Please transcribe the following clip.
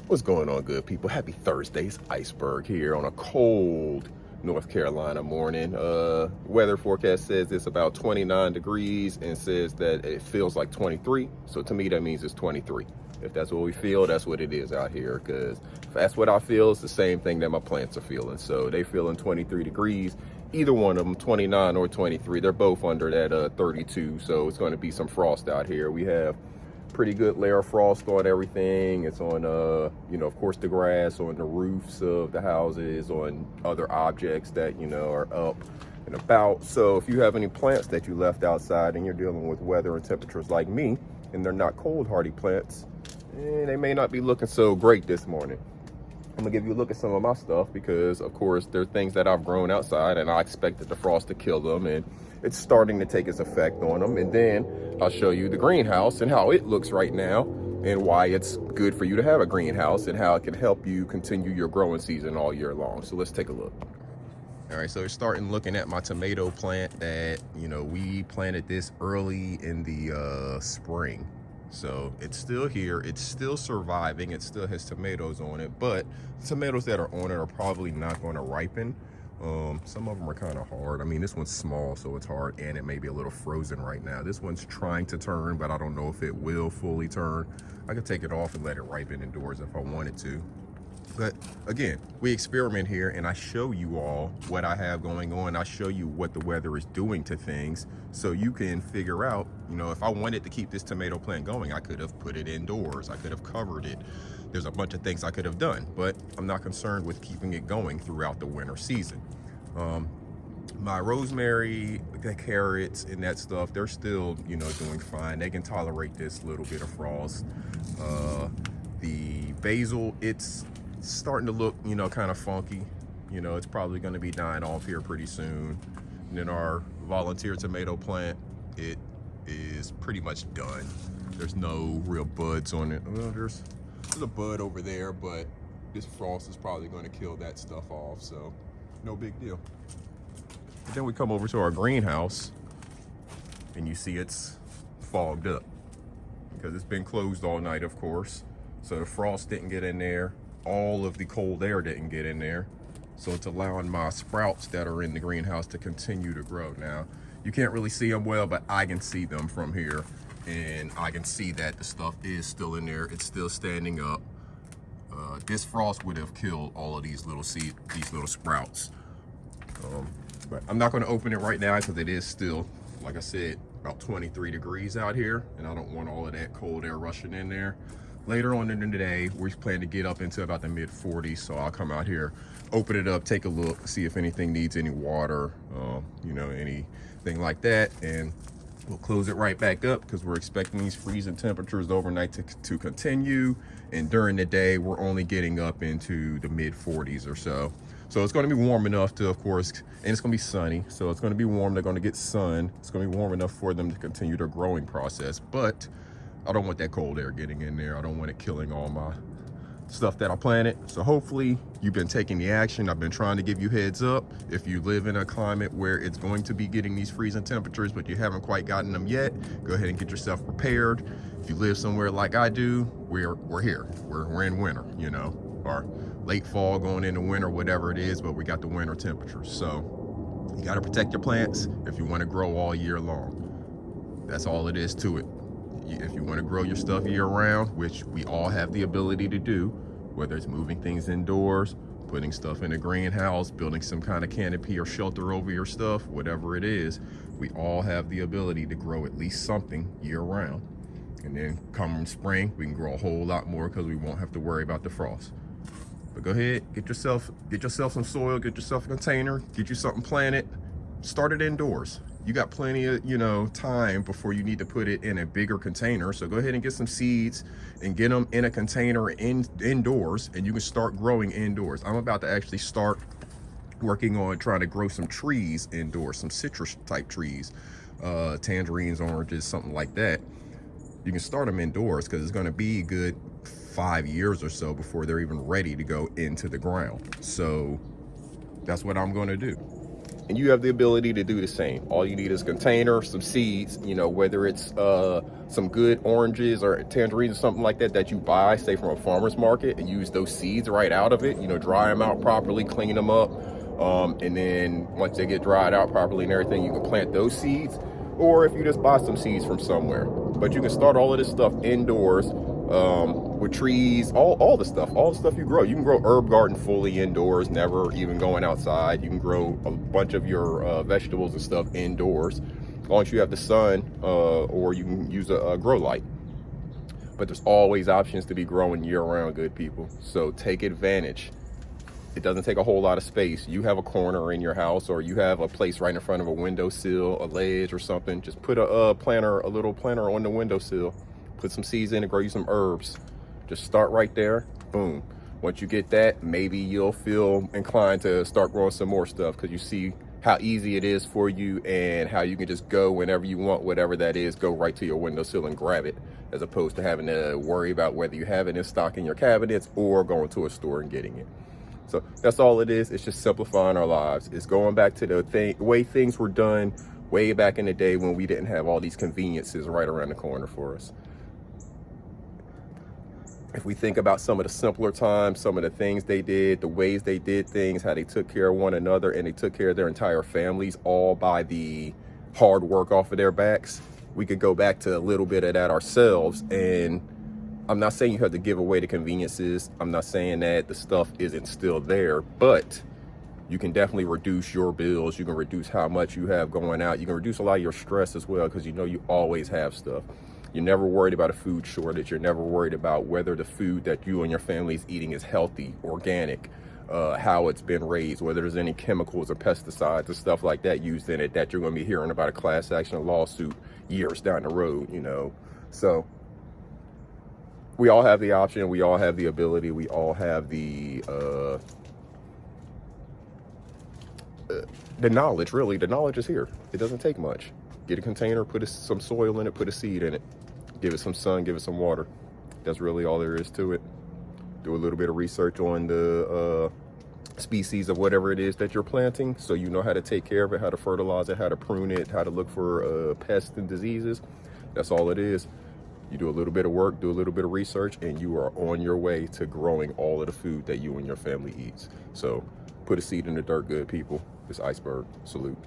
What's going on, good people? Happy Thursdays. Iceberg here on a cold North Carolina morning. Weather forecast says it's about 29 degrees and says that it feels like 23. So to me, that means it's 23. If that's what we feel, that's what it is out here. Because if that's what I feel, it's the same thing that my plants are feeling. So they feeling 23 degrees. Either one of them, 29 or 23, they're both under that 32. So it's going to be some frost out here. We have pretty good layer of frost on everything. It's on of course the grass, on the roofs of the houses, on other objects that are up and about. So if you have any plants that you left outside and you're dealing with weather and temperatures like me, and they're not cold hardy plants, they may not be looking so great this morning. I'm gonna give you a look at some of my stuff because of course there are things that I've grown outside and I expected the frost to kill them, and it's starting to take its effect on them. And then I'll show you the greenhouse and how it looks right now and why it's good for you to have a greenhouse and how it can help you continue your growing season all year long. So let's take a look. All right, so we're starting looking at my tomato plant that, we planted this early in the spring. So it's still here, it's still surviving, it still has tomatoes on it, but the tomatoes that are on it are probably not going to ripen. Some of them are kind of hard. I mean, this one's small, so it's hard, and it may be a little frozen right now. This one's trying to turn, but I don't know if it will fully turn. I could take it off and let it ripen indoors if I wanted to. But again, we experiment here and I show you all what I have going on. I show you what the weather is doing to things so you can figure out, if I wanted to keep this tomato plant going, I could have put it indoors. I could have covered it. There's a bunch of things I could have done, but I'm not concerned with keeping it going throughout the winter season. My rosemary, the carrots and that stuff, they're still, doing fine. They can tolerate this little bit of frost. The basil, it's starting to look, kind of funky. It's probably going to be dying off here pretty soon. And then our volunteer tomato plant, it is pretty much done. There's no real buds on it. Well, there's a bud over there, but this frost is probably going to kill that stuff off, so no big deal. But then we come over to our greenhouse and you see it's fogged up because it's been closed all night, of course. So the frost didn't get in there. All of the cold air didn't get in there. So it's allowing my sprouts that are in the greenhouse to continue to grow. Now, you can't really see them well, but I can see them from here. And I can see that the stuff is still in there. It's still standing up. This frost would have killed all of these little sprouts. But I'm not gonna open it right now because it is still, like I said, about 23 degrees out here. And I don't want all of that cold air rushing in there. Later on in the day, we plan to get up into about the mid 40s. So I'll come out here, open it up, take a look, see if anything needs any water, anything like that. And we'll close it right back up because we're expecting these freezing temperatures overnight to continue. And during the day, we're only getting up into the mid 40s or so. So it's going to be warm enough to, of course, and it's going to be sunny. So it's going to be warm. They're going to get sun. It's going to be warm enough for them to continue their growing process. But I don't want that cold air getting in there. I don't want it killing all my stuff that I planted. So hopefully you've been taking the action. I've been trying to give you heads up. If you live in a climate where it's going to be getting these freezing temperatures, but you haven't quite gotten them yet, go ahead and get yourself prepared. If you live somewhere like I do, we're here. We're in winter, or late fall going into winter, whatever it is, but we got the winter temperatures. So you got to protect your plants if you want to grow all year long. That's all it is to it. If you want to grow your stuff year round, which we all have the ability to do, whether it's moving things indoors, putting stuff in a greenhouse, building some kind of canopy or shelter over your stuff, whatever it is, we all have the ability to grow at least something year round. And then come spring, we can grow a whole lot more because we won't have to worry about the frost. But go ahead, get yourself some soil, get yourself a container, get you something planted, start it indoors. You got plenty of, time before you need to put it in a bigger container. So go ahead and get some seeds and get them in a container indoors, and you can start growing indoors. I'm about to actually start working on trying to grow some trees indoors, some citrus type trees, tangerines, oranges, something like that. You can start them indoors because it's going to be a good 5 years or so before they're even ready to go into the ground. So that's what I'm going to do. And you have the ability to do the same. All you need is a container, some seeds, you know, whether it's some good oranges or tangerines or something like that that you buy, say from a farmer's market, and use those seeds right out of it, you know, dry them out properly, clean them up. And then once they get dried out properly and everything, you can plant those seeds. Or if you just buy some seeds from somewhere. But you can start all of this stuff indoors with trees, all the stuff you grow. You can grow herb garden fully indoors, never even going outside. You can grow a bunch of your vegetables and stuff indoors, as long as you have the sun, or you can use a grow light. But there's always options to be growing year-round, good people. So take advantage. It doesn't take a whole lot of space. You have a corner in your house, or you have a place right in front of a windowsill, a ledge or something. Just put a little planter on the windowsill. Put some seeds in and grow you some herbs. Just start right there. Boom. Once you get that, maybe you'll feel inclined to start growing some more stuff, because you see how easy it is for you and how you can just go whenever you want, whatever that is, go right to your windowsill and grab it, as opposed to having to worry about whether you have it in stock in your cabinets or going to a store and getting it. So that's all it is. It's just simplifying our lives. It's going back to the way things were done way back in the day, when we didn't have all these conveniences right around the corner for us. If we think about some of the simpler times, some of the things they did, the ways they did things, how they took care of one another, and they took care of their entire families, all by the hard work off of their backs, we could go back to a little bit of that ourselves. And I'm not saying you have to give away the conveniences. I'm not saying that the stuff isn't still there, but you can definitely reduce your bills. You can reduce how much you have going out. You can reduce a lot of your stress as well, because you know you always have stuff. You're never worried about a food shortage. You're never worried about whether the food that you and your family is eating is healthy, organic, how it's been raised, whether there's any chemicals or pesticides and stuff like that used in it that you're going to be hearing about a class action lawsuit years down the road, you know. So we all have the option. We all have the ability. We all have the knowledge, really. The knowledge is here. It doesn't take much. Get a container, put some soil in it, put a seed in it. Give it some sun, give it some water. That's really all there is to it. Do a little bit of research on the species of whatever it is that you're planting, so you know how to take care of it, how to fertilize it, how to prune it, how to look for pests and diseases. That's all it is. You do a little bit of work, do a little bit of research, and you are on your way to growing all of the food that you and your family eats. So put a seed in the dirt, good people. It's Iceberg. Salute.